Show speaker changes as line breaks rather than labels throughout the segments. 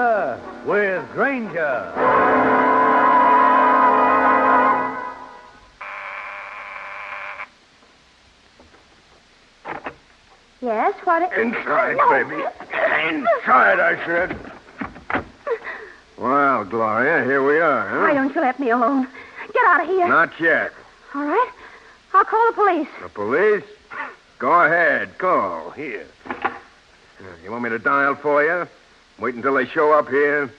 Danger with Granger.
Yes, what?
Inside, baby. Inside, I said. Well, Gloria, here we are, huh?
Why don't you let me alone? Get out of here.
Not yet.
All right. I'll call the police.
The police? Go ahead. Call. Here. You want me to dial for you? Wait until they show up here.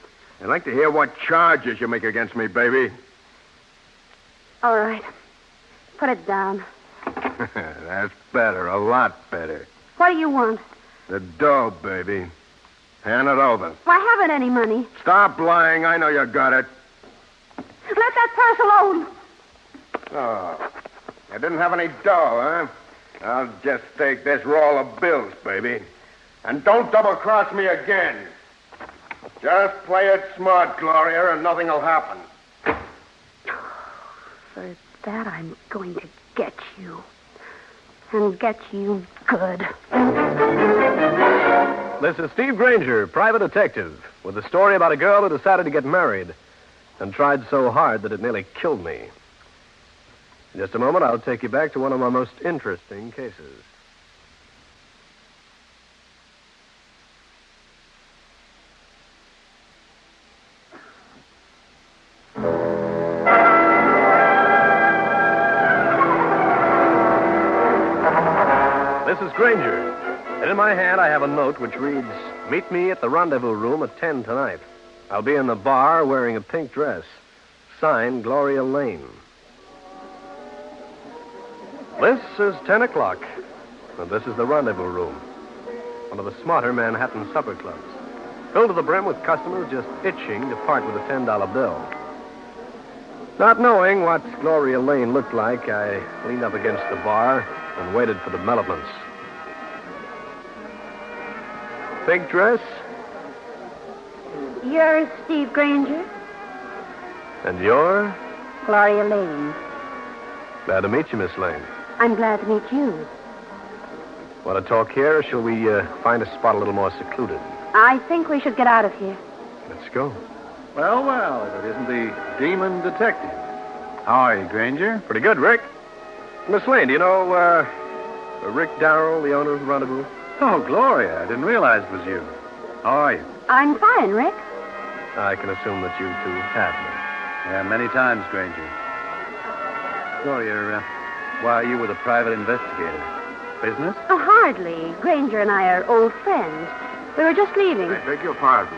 I'd like to hear what charges you make against me, baby.
All right. Put it down.
That's better. A lot better.
What do you want?
The dough, baby. Hand it over.
I haven't any money.
Stop lying. I know you got it.
Let that purse alone.
Oh. You didn't have any dough, huh? I'll just take this roll of bills, baby. And don't double-cross me again. Just play it smart, Gloria, and nothing will happen.
For that, I'm going to get you. And get you good.
This is Steve Granger, private detective, with a story about a girl who decided to get married and tried so hard that it nearly killed me. In just a moment, I'll take you back to one of my most interesting cases. This is Granger, and in my hand I have a note which reads, "Meet me at the rendezvous room at 10 tonight. I'll be in the bar wearing a pink dress. Signed, Gloria Lane." This is 10 o'clock, and this is the rendezvous room, one of the smarter Manhattan supper clubs, filled to the brim with customers just itching to part with a $10 bill. Not knowing what Gloria Lane looked like, I leaned up against the bar and waited for developments. Pink dress?
You're Steve Granger?
And you're?
Gloria Lane.
Glad to meet you, Miss Lane.
I'm glad to meet you.
Want to talk here, or shall we find a spot a little more secluded?
I think we should get out of here.
Let's go.
Well, well, if it isn't the demon detective. How are you, Granger?
Pretty good, Rick. Miss Lane, do you know, Rick Darrell, the owner of the rendezvous?
Oh, Gloria, I didn't realize it was you. How are you?
I'm fine, Rick.
I can assume that you two have me.
Yeah, many times, Granger. Gloria, why are you with a private investigator? Business?
Oh, hardly. Granger and I are old friends. We were just leaving.
I beg your pardon.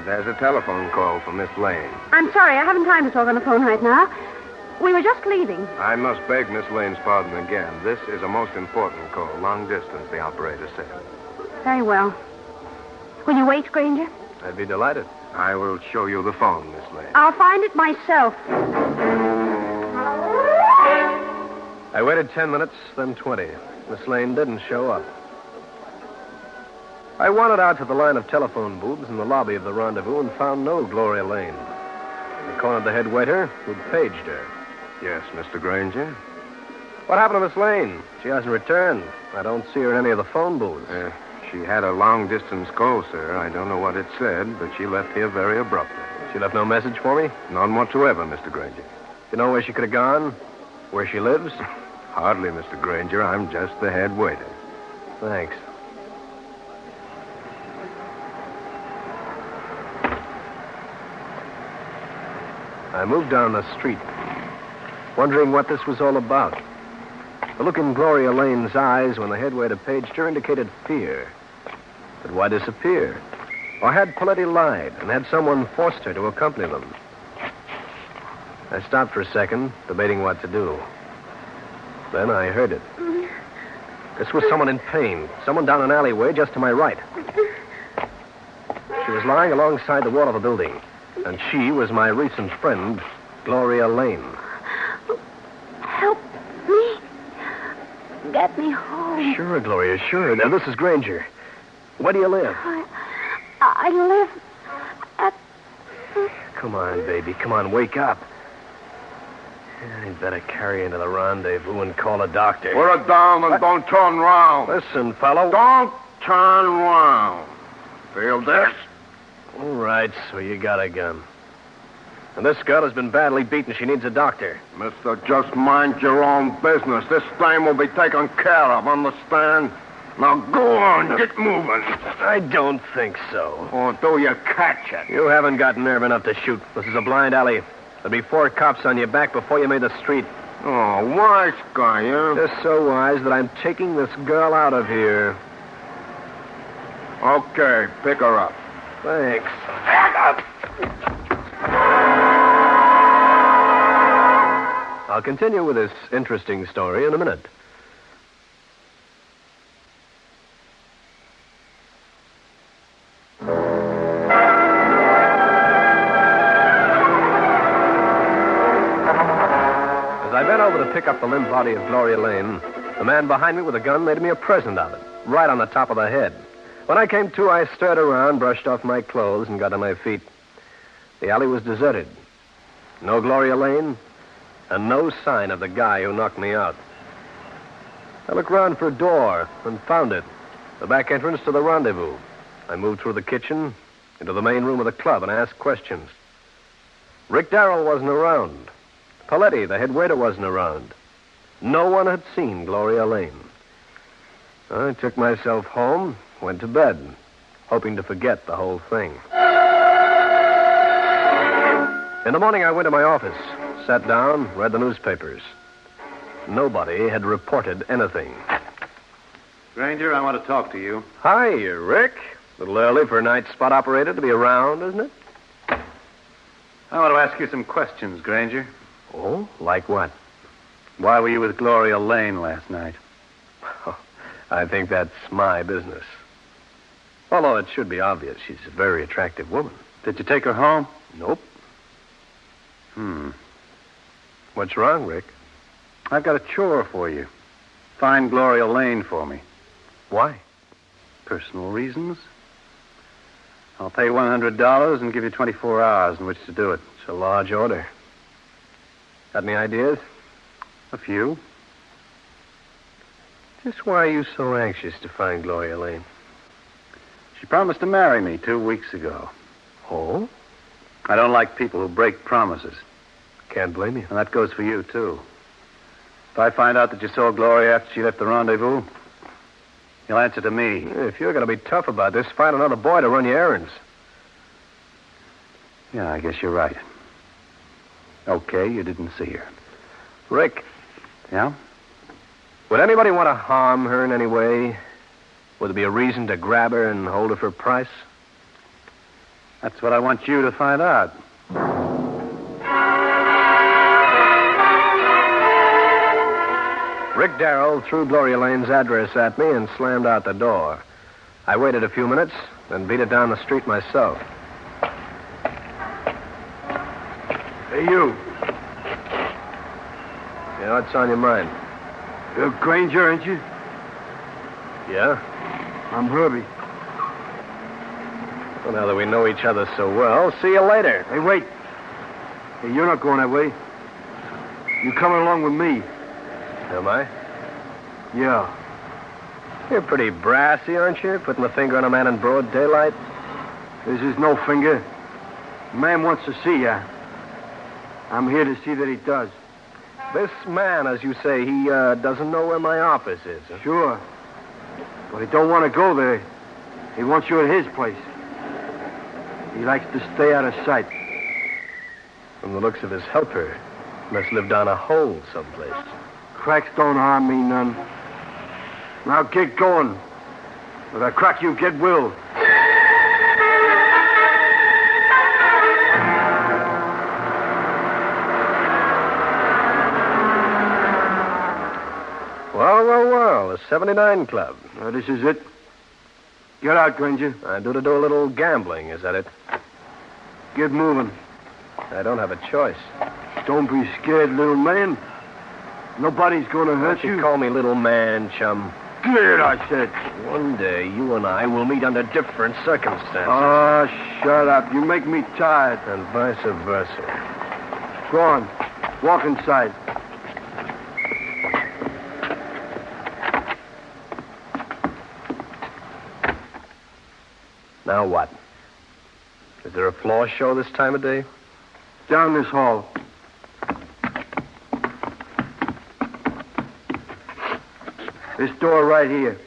There's a telephone call from Miss Lane.
I'm sorry, I haven't time to talk on the phone right now. We were just leaving.
I must beg Miss Lane's pardon again. This is a most important call. Long distance, the operator said.
Very well. Will you wait, Granger?
I'd be delighted.
I will show you the phone, Miss Lane.
I'll find it myself.
I waited 10 minutes, then 20. Miss Lane didn't show up. I wandered out to the line of telephone booths in the lobby of the rendezvous and found no Gloria Lane. I cornered the head waiter, who'd paged her.
Yes, Mr. Granger?
What happened to Miss Lane? She hasn't returned. I don't see her in any of the phone booths.
She had a long-distance call, sir. I don't know what it said, but she left here very abruptly.
She left no message for me?
None whatsoever, Mr. Granger.
You know where she could have gone? Where she lives?
Hardly, Mr. Granger. I'm just the head waiter.
Thanks. I moved down the street, wondering what this was all about. The look in Gloria Lane's eyes when the head waiter paged her indicated fear. But why disappear? Or had Paletti lied and had someone forced her to accompany them? I stopped for a second, debating what to do. Then I heard it. This was someone in pain, someone down an alleyway just to my right. She was lying alongside the wall of a building. And she was my recent friend, Gloria Lane.
Help me. Get me home.
Sure, Gloria, sure. Now, this is Granger. Where do you live?
I live at...
Come on, baby. Come on, wake up. I'd better carry you into the rendezvous and call a doctor.
Put her down and don't turn round.
Listen, fellow.
Don't turn round. Feel this?
All right, so you got a gun. And this girl has been badly beaten. She needs a doctor.
Mister, just mind your own business. This dame will be taken care of, understand? Now go on, get moving.
I don't think so.
Or do you catch it?
You haven't got nerve enough to shoot. This is a blind alley. There'll be 4 cops on your back before you made the street.
Oh, wise guy, huh?
They're so wise that I'm taking this girl out of here.
Okay, pick her up.
Thanks. I'll continue with this interesting story in a minute. As I bent over to pick up the limp body of Gloria Lane, the man behind me with a gun made me a present of it, right on the top of the head. When I came to, I stirred around, brushed off my clothes, and got on my feet. The alley was deserted. No Gloria Lane, and no sign of the guy who knocked me out. I looked round for a door and found it, the back entrance to the rendezvous. I moved through the kitchen into the main room of the club and asked questions. Rick Darrell wasn't around. Paletti, the head waiter, wasn't around. No one had seen Gloria Lane. I took myself home, went to bed, hoping to forget the whole thing. In the morning, I went to my office, sat down, read the newspapers. Nobody had reported anything.
Granger, I want to talk to you.
Hi, Rick. A little early for a night spot operator to be around, isn't it?
I want to ask you some questions, Granger.
Oh, like what?
Why were you with Gloria Lane last night?
I think that's my business. Although it should be obvious, she's a very attractive woman.
Did you take her home?
Nope. What's wrong, Rick?
I've got a chore for you. Find Gloria Lane for me.
Why?
Personal reasons. I'll pay $100 and give you 24 hours in which to do it.
It's a large order. Got any ideas?
A few.
Just why are you so anxious to find Gloria Lane?
She promised to marry me 2 weeks ago.
Oh?
I don't like people who break promises.
Can't blame you.
And that goes for you, too. If I find out that you saw Gloria after she left the rendezvous, you'll answer to me.
If you're going to be tough about this, find another boy to run your errands.
Yeah, I guess you're right. Okay, you didn't see her.
Rick.
Yeah?
Would anybody want to harm her in any way? Would there be a reason to grab her and hold her for a price?
That's what I want you to find out.
Rick Darrell threw Gloria Lane's address at me and slammed out the door. I waited a few minutes, then beat it down the street myself.
Hey, you.
Yeah, what's on your mind?
You're Granger, ain't you?
Yeah?
I'm Herbie.
Well, now that we know each other so well, see you later.
Hey, wait. Hey, you're not going that way. You coming along with me.
Am I?
Yeah.
You're pretty brassy, aren't you? Putting the finger on a man in broad daylight.
This is no finger. The man wants to see you. I'm here to see that he does.
This man, as you say, he doesn't know where my office is. Huh?
Sure. But he don't want to go there. He wants you at his place. He likes to stay out of sight.
From the looks of his helper, he must live down a hole someplace.
Cracks don't harm me none. Now get going. With a crack you get will.
Well, the 79 Club.
This is it. Get out, Granger.
I do a little gambling, is that it?
Get moving.
I don't have a choice.
Don't be scared, little man. Nobody's going to hurt you.
Call me little man, chum.
Cleared, I said.
One day, you and I will meet under different circumstances.
Oh, shut up. You make me tired.
And vice versa.
Go on. Walk inside.
Now what? Is there a floor show this time of day?
Down this hall. This door right here.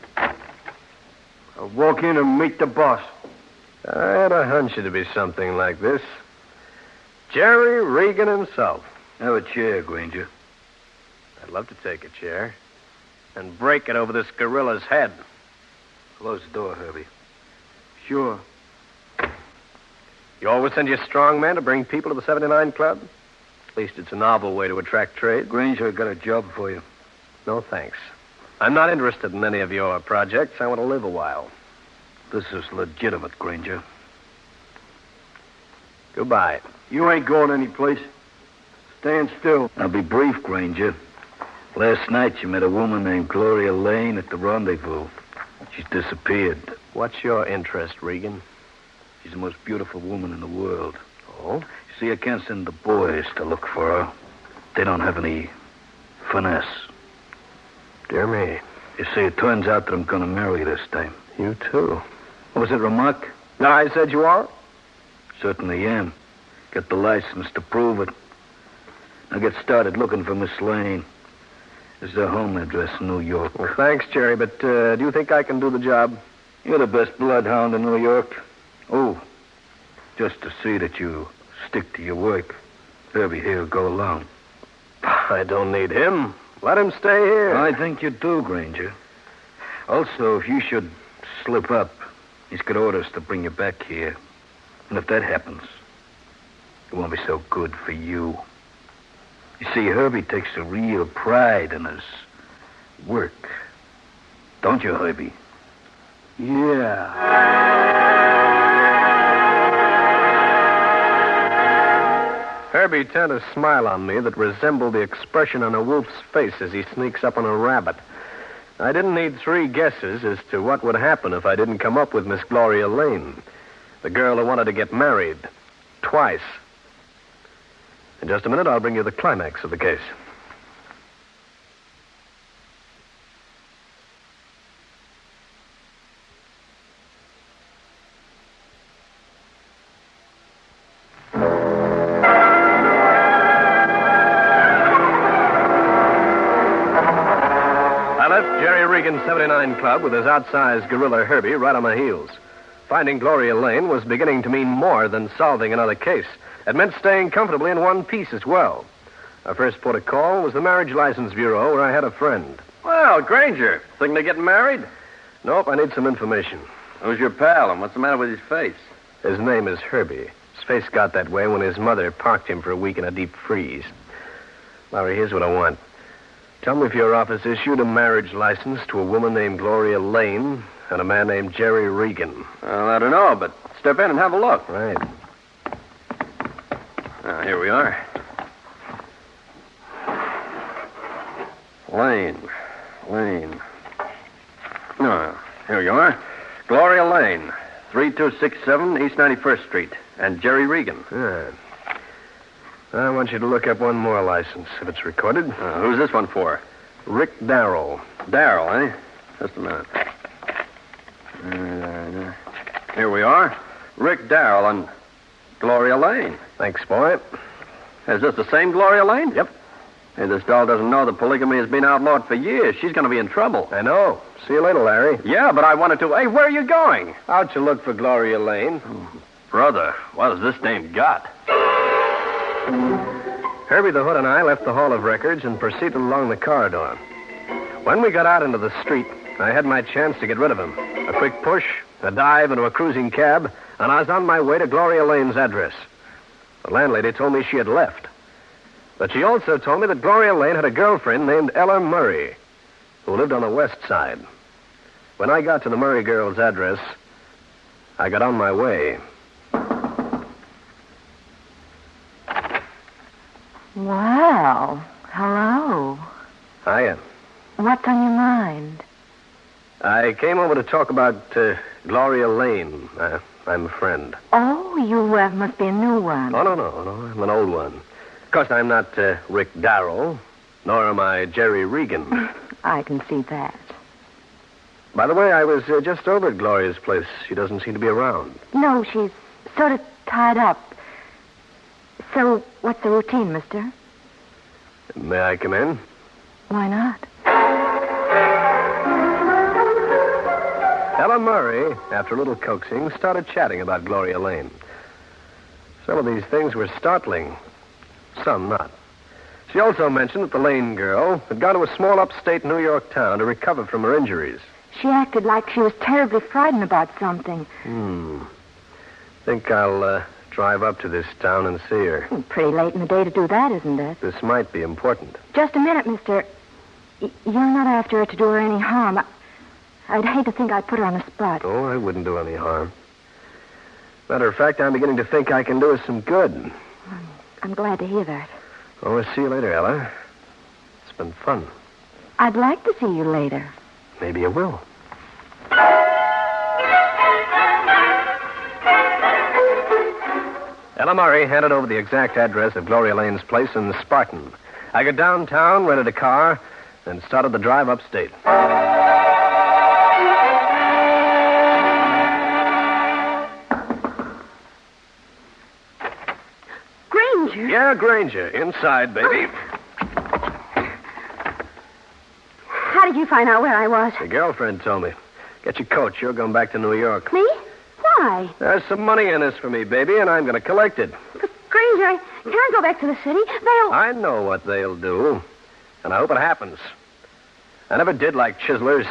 I'll walk in and meet the boss.
I had a hunch it'd be something like this. Jerry Regan himself.
Have a chair, Granger.
I'd love to take a chair and break it over this gorilla's head.
Close the door, Herbie.
Sure.
You always send your strong man to bring people to the 79 Club? At least it's a novel way to attract trade.
Granger, I got a job for you.
No, thanks. I'm not interested in any of your projects. I want to live a while.
This is legitimate, Granger.
Goodbye.
You ain't going anyplace. Stand still.
I'll be brief, Granger. Last night you met a woman named Gloria Lane at the rendezvous. She's disappeared.
What's your interest, Regan?
She's the most beautiful woman in the world.
Oh?
You see, I can't send the boys to look for her. They don't have any finesse.
Dear me.
You see, it turns out that I'm going to marry you this time.
You too.
Was it remark?
No, I said you are?
Certainly am. Got the license to prove it. I'll get started looking for Miss Lane. This is her home address in New York.
Well, thanks, Jerry, but do you think I can do the job?
You're the best bloodhound in New York. Oh, just to see that you stick to your work. Herbie here will go along.
I don't need him. Let him stay here.
I think you do, Granger. Also, if you should slip up, he's got orders to bring you back here. And if that happens, it won't be so good for you. You see, Herbie takes a real pride in his work. Don't you, Herbie?
Yeah.
Herbie turned a smile on me that resembled the expression on a wolf's face as he sneaks up on a rabbit. I didn't need 3 guesses as to what would happen if I didn't come up with Miss Gloria Lane, the girl who wanted to get married twice. In just a minute, I'll bring you the climax of the case. I left Jerry Regan's 79 Club with his outsized gorilla Herbie right on my heels. Finding Gloria Lane was beginning to mean more than solving another case. It meant staying comfortably in one piece as well. Our first port of call was the Marriage License Bureau, where I had a friend.
Well, Granger, thinking of getting married?
Nope, I need some information.
Who's your pal, and what's the matter with his face?
His name is Herbie. His face got that way when his mother parked him for a week in a deep freeze. Larry, here's what I want. Tell me if your office issued a marriage license to a woman named Gloria Lane and a man named Jerry Regan.
Well, I don't know, but step in and have a look.
Right.
Here we are. Lane. Oh, here you are. Gloria Lane, 3267 East 91st Street. And Jerry Regan.
Good. I want you to look up one more license, if it's recorded.
Who's this one for?
Rick Darrell.
Darrell, eh? Just a minute. Here we are. Rick Darrell and Gloria Lane.
Thanks, boy.
Is this the same Gloria Lane?
Yep.
Hey, this doll doesn't know that polygamy has been outlawed for years. She's going to be in trouble.
I know. See you later, Larry.
Yeah, but I wanted to... Hey, where are you going?
Out to look for Gloria Lane.
Brother, what has this dame got?
Herbie the Hood and I left the Hall of Records and proceeded along the corridor. When we got out into the street, I had my chance to get rid of him. A quick push, a dive into a cruising cab, and I was on my way to Gloria Lane's address. The landlady told me she had left. But she also told me that Gloria Lane had a girlfriend named Ella Murray, who lived on the west side. When I got to the Murray girl's address, I got on my way.
Well, hello.
Hiya.
What's on your mind?
I came over to talk about Gloria Lane. I'm a friend.
Oh, you must be a new one.
Oh, no. I'm an old one. Of course, I'm not Rick Darrell, nor am I Jerry Regan.
I can see that.
By the way, I was just over at Gloria's place. She doesn't seem to be around.
No, she's sort of tied up. So, what's the routine, mister?
May I come in?
Why not?
Ella Murray, after a little coaxing, started chatting about Gloria Lane. Some of these things were startling, some not. She also mentioned that the Lane girl had gone to a small upstate New York town to recover from her injuries.
She acted like she was terribly frightened about something.
Think I'll drive up to this town and see her.
Pretty late in the day to do that, isn't it?
This might be important.
Just a minute, mister. You're not after her to do her any harm. I'd hate to think I'd put her on the spot.
Oh, I wouldn't do any harm. Matter of fact, I'm beginning to think I can do her some good.
I'm glad to hear that.
Oh, we'll see you later, Ella. It's been fun.
I'd like to see you later.
Maybe you will. Ella Murray handed over the exact address of Gloria Lane's place in Spartan. I got downtown, rented a car, and started the drive upstate.
Granger?
Yeah, Granger. Inside, baby.
How did you find out where I was?
Your girlfriend told me. Get your coat. You're going back to New York.
Me? Why?
There's some money in this for me, baby, and I'm going to collect it.
But, Granger, I can't go back to the city. They'll...
I know what they'll do, and I hope it happens. I never did like chiselers,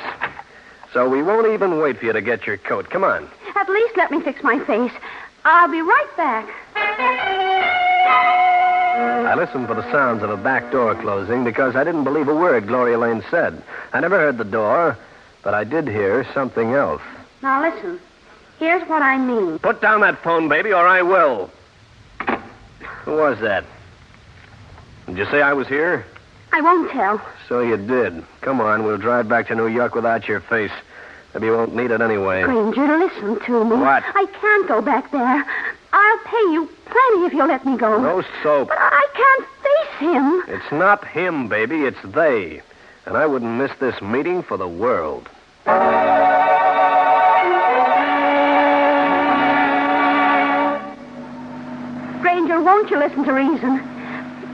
so we won't even wait for you to get your coat. Come on.
At least let me fix my face. I'll be right back.
I listened for the sounds of a back door closing because I didn't believe a word Gloria Lane said. I never heard the door, but I did hear something else.
Now, listen. Here's what I mean.
Put down that phone, baby, or I will. Who was that? Did you say I was here?
I won't tell.
So you did. Come on, we'll drive back to New York without your face. Maybe you won't need it anyway.
Granger, listen to me.
What?
I can't go back there. I'll pay you plenty if you'll let me go.
No soap.
But I can't face him.
It's not him, baby. It's they. And I wouldn't miss this meeting for the world.
Granger, won't you listen to reason?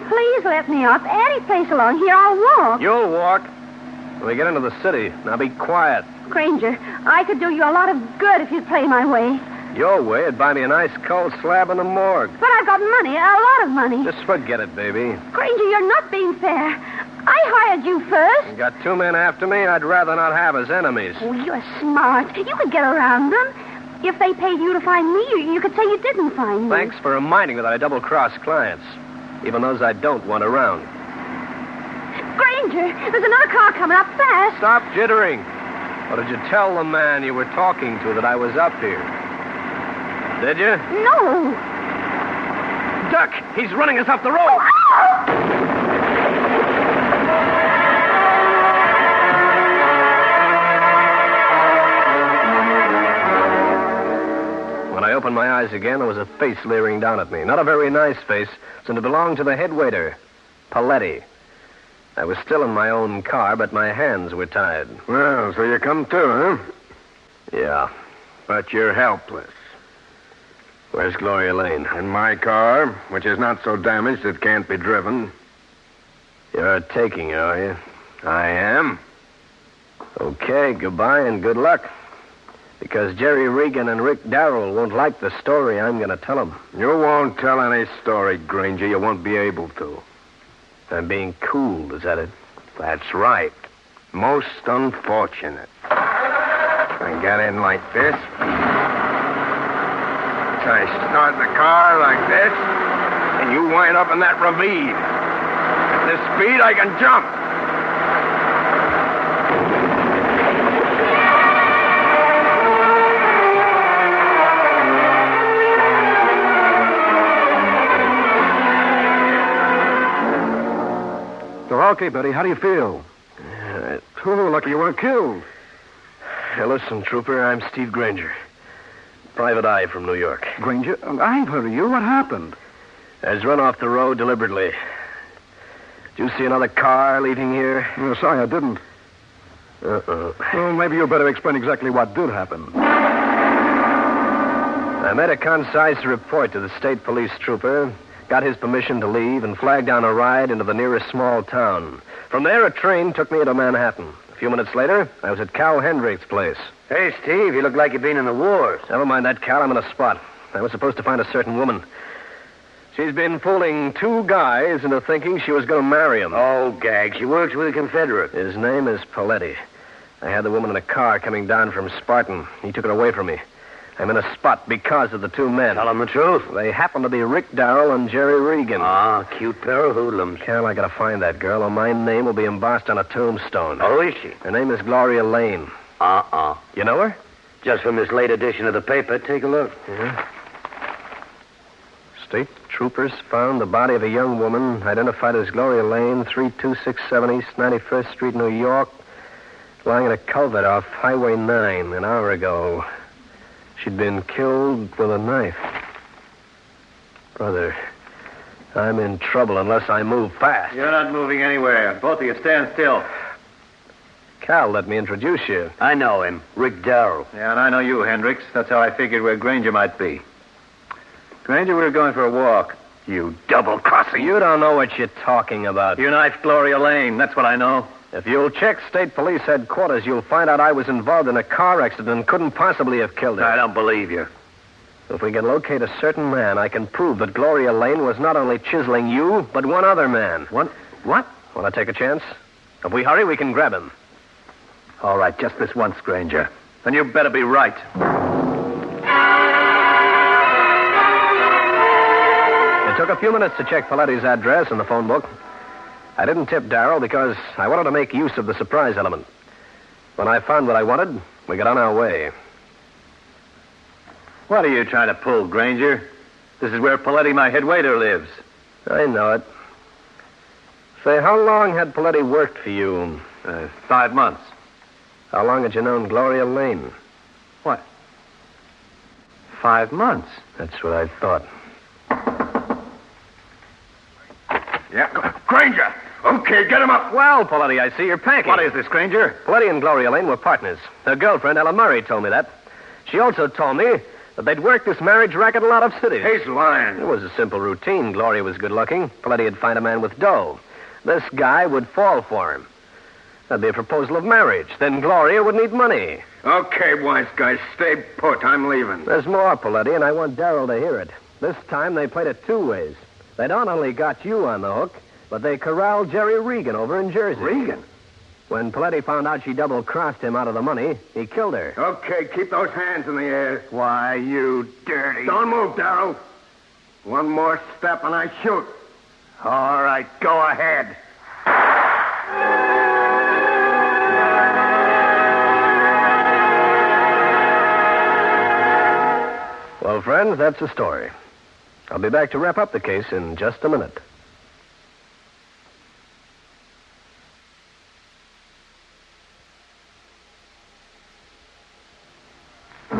Please let me off. Any place along here, I'll walk.
You'll walk. When we get into the city, now be quiet.
Granger, I could do you a lot of good if you'd play my way.
Your way would buy me a nice cold slab in the morgue.
But I've got money, a lot of money.
Just forget it, baby.
Granger, you're not being fair. I hired you first.
You got two men after me I'd rather not have as enemies.
Oh, you're smart. You could get around them. If they paid you to find me, you could say you didn't find me.
Thanks for reminding me that I double-cross clients, even those I don't want around.
Granger, there's another car coming up fast.
Stop jittering. Or did you tell the man you were talking to that I was up here? Did you?
No.
Duck! He's running us off the road!
Oh, ow!
When I opened my eyes again, there was a face leering down at me. Not a very nice face, since it belonged to the head waiter, Paletti. I was still in my own car, but my hands were tied.
Well, so you come too, huh?
Yeah.
But you're helpless.
Where's Gloria Lane?
In my car, which is not so damaged it can't be driven.
You're taking her, are you?
I am.
Okay, goodbye and good luck. Because Jerry Regan and Rick Darrell won't like the story I'm going to tell them.
You won't tell any story, Granger. You won't be able to.
I'm being cool, is that it?
That's right. Most unfortunate. I got in like this. I start the car like this, and you wind up in that ravine. At this speed, I can jump.
Okay, Betty, how do you feel? Oh, lucky you weren't killed.
Hey, listen, Trooper, I'm Steve Granger. Private eye from New York.
Granger? I ain't heard of you. What happened?
I was run off the road deliberately. Did you see another car leaving here?
Oh, sorry, I didn't. Well, maybe you better explain exactly what did happen.
I made a concise report to the state police trooper, got his permission to leave, and flagged down a ride into the nearest small town. From there, a train took me into Manhattan. A few minutes later, I was at Cal Hendrix' place.
Hey, Steve, you look like you've been in the wars.
Never mind that, Cal. I'm in a spot. I was supposed to find a certain woman. She's been fooling two guys into thinking she was going to marry him.
Oh, gag. She works with a Confederate.
His name is Paletti. I had the woman in a car coming down from Spartan. He took it away from me. I'm in a spot because of the two men.
Tell them the truth.
They happen to be Rick Darrell and Jerry Regan.
Ah, cute pair of hoodlums.
Cal, I gotta find that girl, or my name will be embossed on a tombstone.
Oh, is she?
Her name is Gloria Lane. You know her?
Just from this late edition of the paper. Take a look.
Yeah. State troopers found the body of a young woman identified as Gloria Lane, 3267 East 91st Street, New York, lying in a culvert off Highway 9 an hour ago. She'd been killed with a knife. Brother, I'm in trouble unless I move fast.
You're not moving anywhere. Both of you stand still.
Cal, let me introduce you.
I know him. Rick Darrell.
Yeah, and I know you, Hendrix. That's how I figured where Granger might be. Granger, we were going for a walk.
You double-crosser. You don't know what you're talking about.
You knifed Gloria Lane. That's what I know.
If you'll check state police headquarters, you'll find out I was involved in a car accident and couldn't possibly have killed her.
I don't believe you.
If we can locate a certain man, I can prove that Gloria Lane was not only chiseling you, but one other man.
What?
Want to take a chance? If we hurry, we can grab him.
All right, just this once, Granger. Then you better be right.
It took a few minutes to check Paletti's address in the phone book. I didn't tip Darrell because I wanted to make use of the surprise element. When I found what I wanted, we got on our way.
What are you trying to pull, Granger? This is where Paletti, my head waiter, lives.
I know it. Say, how long had Paletti worked for you?
5 months.
How long had you known Gloria Lane?
What? 5 months?
That's what I thought.
Yeah, Granger! Okay, get him up.
Well, Paletti, I see you're packing.
What is this, Granger?
Paletti and Gloria Lane were partners. Her girlfriend, Ella Murray, told me that. She also told me that they'd worked this marriage racket in a lot of cities.
He's lying.
It was a simple routine. Gloria was good-looking. Paletti would find a man with dough. This guy would fall for him. That'd be a proposal of marriage. Then Gloria would need money.
Okay, wise guys, stay put. I'm leaving.
There's more, Paletti, and I want Darrell to hear it. This time they played it two ways. They not only got you on the hook, but they corralled Jerry Regan over in Jersey.
Regan?
When Paletti found out she double-crossed him out of the money, he killed her.
Okay, keep those hands in the air.
Why, you dirty...
Don't move, Darrell. One more step and I shoot.
All right, go ahead.
Well, friends, that's the story. I'll be back to wrap up the case in just a minute. I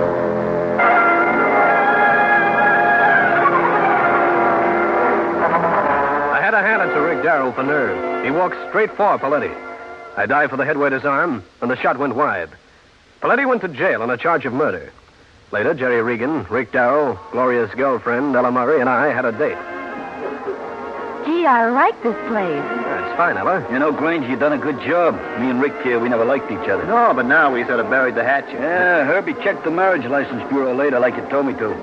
had to hand it to Rick Darrell for nerve. He walked straight for Paletti. I dived for the head waiter's arm, and the shot went wide. Paletti went to jail on a charge of murder. Later, Jerry Regan, Rick Darrell, Gloria's girlfriend, Ella Murray, and I had a date.
Gee, I like this place.
That's fine, Ella.
You know, Granger, you done a good job. Me and Rick here, we never liked each other.
No, but now we sort of buried the hatchet.
Yeah, Herbie checked the marriage license bureau later like you told me to.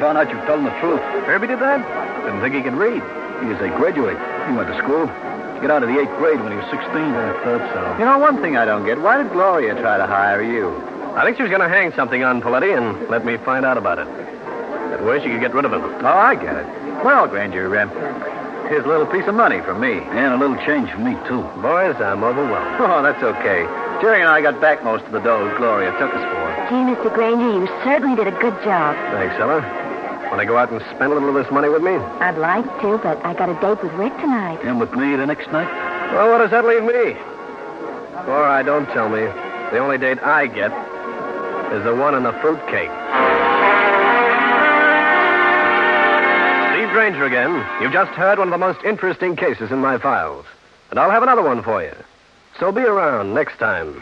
Found out you were telling the truth.
Herbie did that? Didn't think he could read.
He was a graduate. He went to school. He got out of the 8th grade when he was 16.
I thought so.
You know, one thing I don't get. Why did Gloria try to hire you?
I think she was going to hang something on Paletti and let me find out about it. That way she could get rid of him.
Oh, I get it. Well, Granger, here's a little piece of money from me.
And a little change for me, too.
Boys, I'm overwhelmed.
Oh, that's okay. Jerry and I got back most of the dough Gloria took us for.
Gee, Mr. Granger, you certainly did a good job.
Thanks, Ella. Want to go out and spend a little of this money with me?
I'd like to, but I got a date with Rick tonight.
And with me the next night?
Well, what does that leave me? All right, don't tell me. The only date I get is the one in the fruitcake. Steve Granger again. You've just heard one of the most interesting cases in my files. And I'll have another one for you. So be around next time.